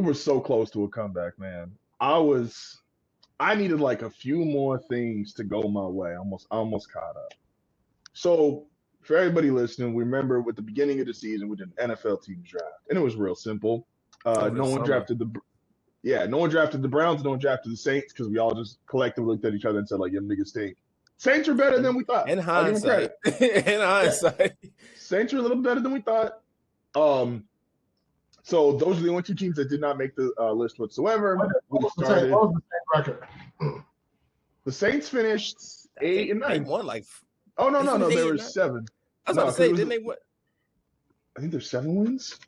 were so close to a comeback, man. I needed like a few more things to go my way. I almost caught up. So for everybody listening, we remember with the beginning of the season we did an NFL team draft, and it was real simple. No one drafted the Browns, no one drafted the Saints because we all just collectively looked at each other and said like, "Them niggas stink." Saints are better than we thought. In hindsight, Saints are a little better than we thought. So those are the only two teams that did not make the list whatsoever. What was the Saints record? The Saints finished 8-9. They won like. Oh no, there were 7. I was about to say, didn't they win? I think there's 7 wins.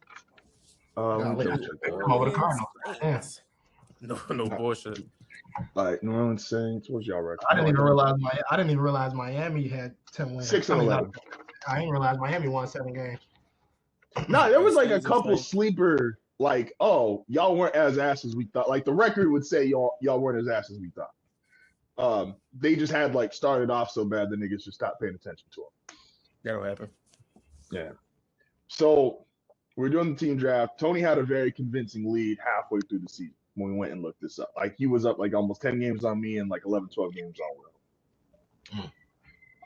Over the Cardinals. No bullshit. All right, New Orleans Saints. What's y'all record? I didn't even realize Miami had 10 wins. 6-11. I didn't realize Miami won 7 games. No, there was like a couple sleeper, like, oh, y'all weren't as ass as we thought. Like the record would say y'all weren't as ass as we thought. They just had like started off so bad the niggas just stopped paying attention to them. That'll happen. Yeah. So we're doing the team draft. Tony had a very convincing lead halfway through the season when we went and looked this up. Like he was up like almost 10 games on me and like 11, 12 games on Will.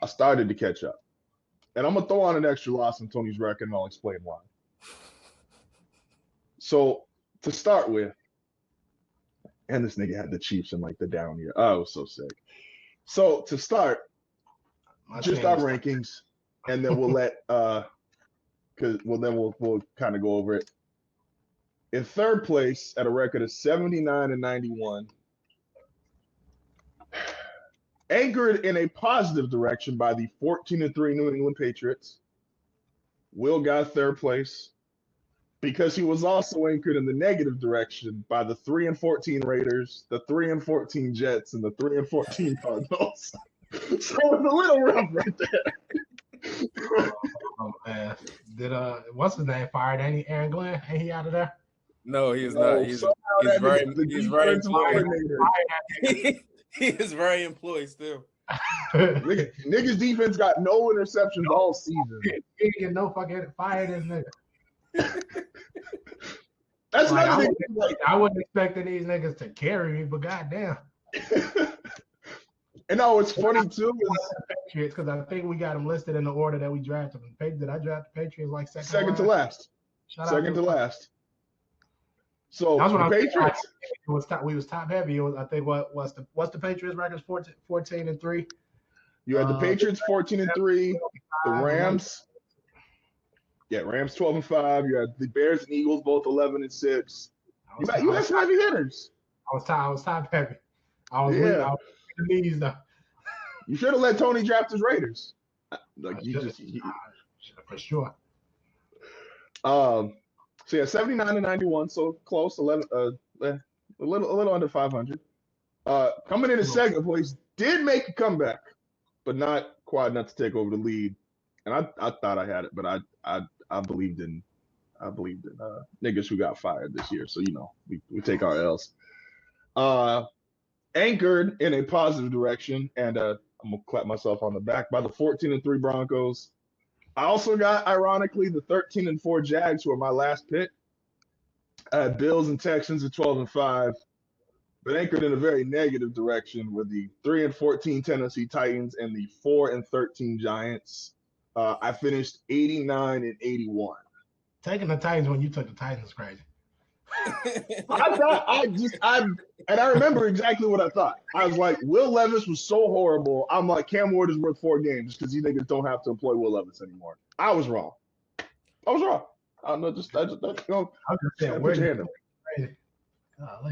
I started to catch up. And I'm going to throw on an extra loss on Tony's record, and I'll explain why. So, to start with, and this nigga had the Chiefs in, like, the down year. Oh, I was so sick. So, to start, just our rankings, and then we'll let we'll kind of go over it. In third place, at a record of 79-91, anchored in a positive direction by the 14-3 New England Patriots. Will got third place because he was also anchored in the negative direction by the 3-14 Raiders, the 3-14 Jets, and the 3-14 Cardinals. So it's a little rough right there. Oh man. Did what's his name fired Aaron Glenn? Ain't he out of there? No, he is not. He's very employed. He is very employed still. Niggas defense got no interceptions all season. He didn't get no fucking fired this nigga. That's like, not I wouldn't expect these niggas to carry me, but goddamn. And no, it's funny too. Patriots, because I think we got them listed in the order that we drafted them. Did I draft the Patriots like second to last? Second to last. So that's what the Patriots. We was top heavy. I think what's the Patriots records 14-3. You had the Patriots 14-3, the Rams. Yeah, Rams 12-5. You had the Bears and Eagles both 11-6. You had some heavy hitters. I was top heavy. I was the knees though. You should have let Tony draft his Raiders. Like for sure. So yeah, 79-91, so close, 11, a little under 500. Coming in second place, did make a comeback, but not quite enough to take over the lead. And I thought I had it, but I believed in niggas who got fired this year. So we take our L's. Anchored in a positive direction, and I'm gonna clap myself on the back by the 14-3 Broncos. I also got, ironically, the 13-4 Jags, who are my last pick. I had Bills and Texans at 12-5, but anchored in a very negative direction with the 3-14 Tennessee Titans and the 4-13 Giants. I finished 89-81. Taking the Titans when you took the Titans is crazy. I remember exactly what I thought. I was like, Will Levis was so horrible. I'm like, Cam Ward is worth 4 games because these niggas don't have to employ Will Levis anymore. I was wrong. I don't know, I just put your hand up.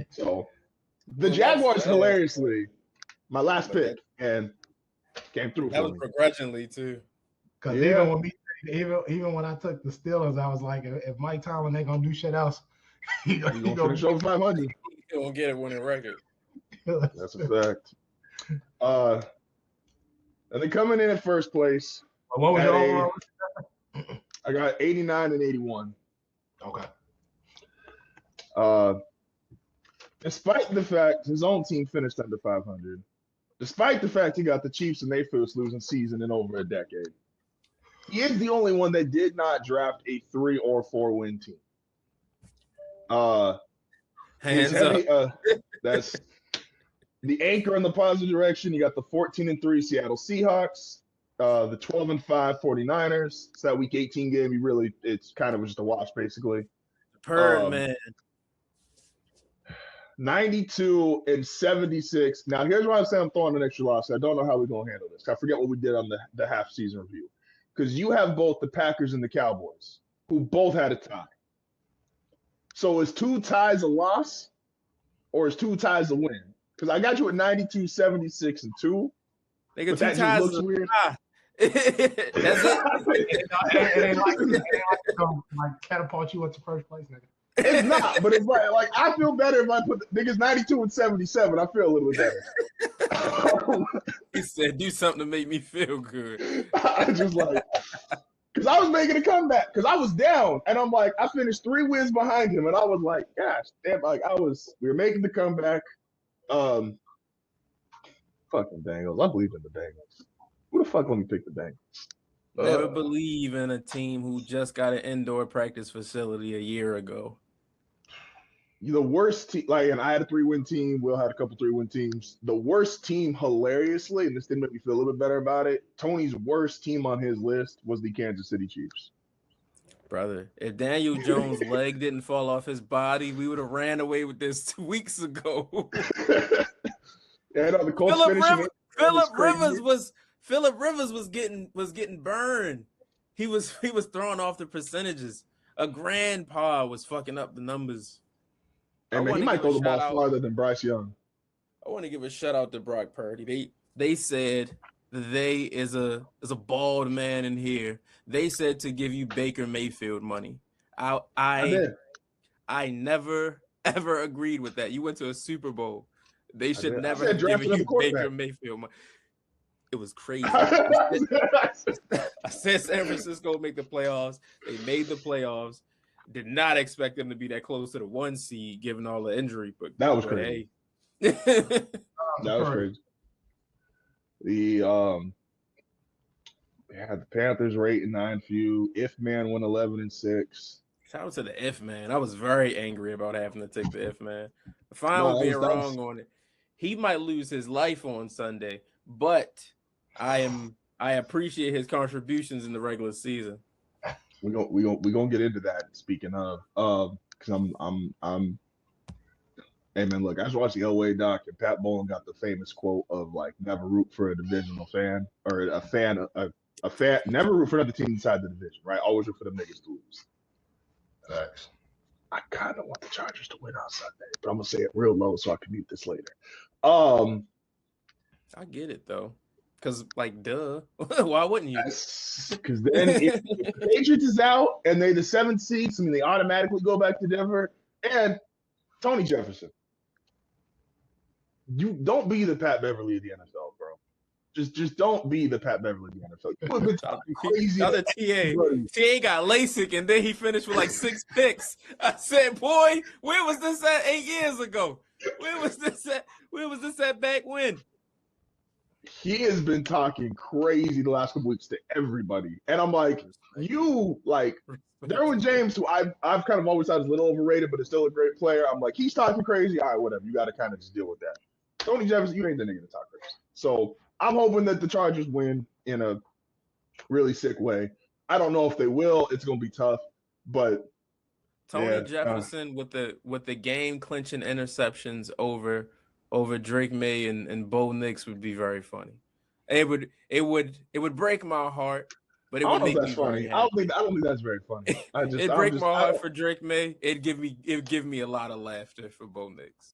So the Jaguars, hilariously, my last pick, and came through. That was begrudgingly too. Because even when I took the Steelers, I was like, if Mike Tomlin ain't gonna do shit else, he's gonna finish over 500. He gonna get a winning record. That's a fact. And then coming in at first place. What was your overall? I got 89-81. Okay. Despite the fact his own team finished under 500, despite the fact he got the Chiefs in their first losing season in over a decade, he is the only one that did not draft a 3 or 4 win team. Hands up. That's the anchor in the positive direction. You got the 14-3 Seattle Seahawks, the 12-5 49ers. It's that Week 18 game. It's kind of just a watch, basically. Man. 92 and 76. Now, here's why I'm saying I'm throwing an extra loss. I don't know how we're going to handle this. I forget what we did on the half-season review. Because you have both the Packers and the Cowboys, who both had a tie. So is 2 ties a loss, or is 2 ties a win? Because I got you at 92, 76, and 2. They got 2 ties. That just looks weird. That's it. It ain't like to catapult you into first place, nigga. It's not, but it's like I feel better if I put the niggas 92 and 77. I feel a little bit better. He said, "Do something to make me feel good." I just because I was making a comeback because I was down, and I'm like, I finished 3 wins behind him, and I was like, gosh, damn, we were making the comeback. Fucking Bengals. I believe in the Bengals. Who the fuck let me pick the Bengals? Never believe in a team who just got an indoor practice facility a year ago. The worst team, and I had a 3-win team. Will had a couple 3-win teams. The worst team, hilariously, and this didn't make me feel a little bit better about it. Tony's worst team on his list was the Kansas City Chiefs. Brother, if Daniel Jones' leg didn't fall off his body, we would have ran away with this 2 weeks ago. Yeah, no, the Colts Phillip Rivers was getting burned. He was throwing off the percentages. A grandpa was fucking up the numbers. And man, he might throw the ball farther than Bryce Young. I want to give a shout out to Brock Purdy. They said they is a bald man in here. They said to give you Baker Mayfield money. I never ever agreed with that. You went to a Super Bowl. They should never have given you Baker Mayfield money. It was crazy. I said San Francisco would make the playoffs. They made the playoffs. Did not expect them to be that close to the 1 seed, given all the injury. But that was crazy. Hey. That was crazy. The Panthers were 8-9 few. If man went 11-6. Shout out to the if man. I was very angry about having to take the if man. Fine with being wrong on it. He might lose his life on Sunday, but I appreciate his contributions in the regular season. We're gonna get into that. Speaking of, because I'm. Hey man, look, I just watched the Elway doc, and Pat Bowlen got the famous quote of never root for a divisional fan or a fan, never root for another team inside the division, right? Always root for the niggas to lose. Thanks. I kind of want the Chargers to win on Sunday, but I'm gonna say it real low so I can mute this later. I get it though. Because, duh. Why wouldn't you? Because then if the Patriots is out and they're the 7th seed, they automatically go back to Denver. And Tony Jefferson, you don't be the Pat Beverly of the NFL, bro. Just don't be the Pat Beverly of the NFL. You've been talking crazy. Other TA got LASIK, and then he finished with 6 picks. I said, boy, where was this at 8 years ago? Where was this at back when? He has been talking crazy the last couple weeks to everybody. And I'm like, Derwin James, who I've kind of always thought is a little overrated, but is still a great player. I'm like, he's talking crazy. All right, whatever. You got to kind of just deal with that. Tony Jefferson, you ain't the nigga to talk crazy. So I'm hoping that the Chargers win in a really sick way. I don't know if they will. It's going to be tough, but Tony Jefferson with the game clinching interceptions over Drake May and Bo Nix would be very funny. It would break my heart, but it would make me funny. I don't think that's very funny. It'd break my heart for Drake May. It'd give me a lot of laughter for Bo Nix.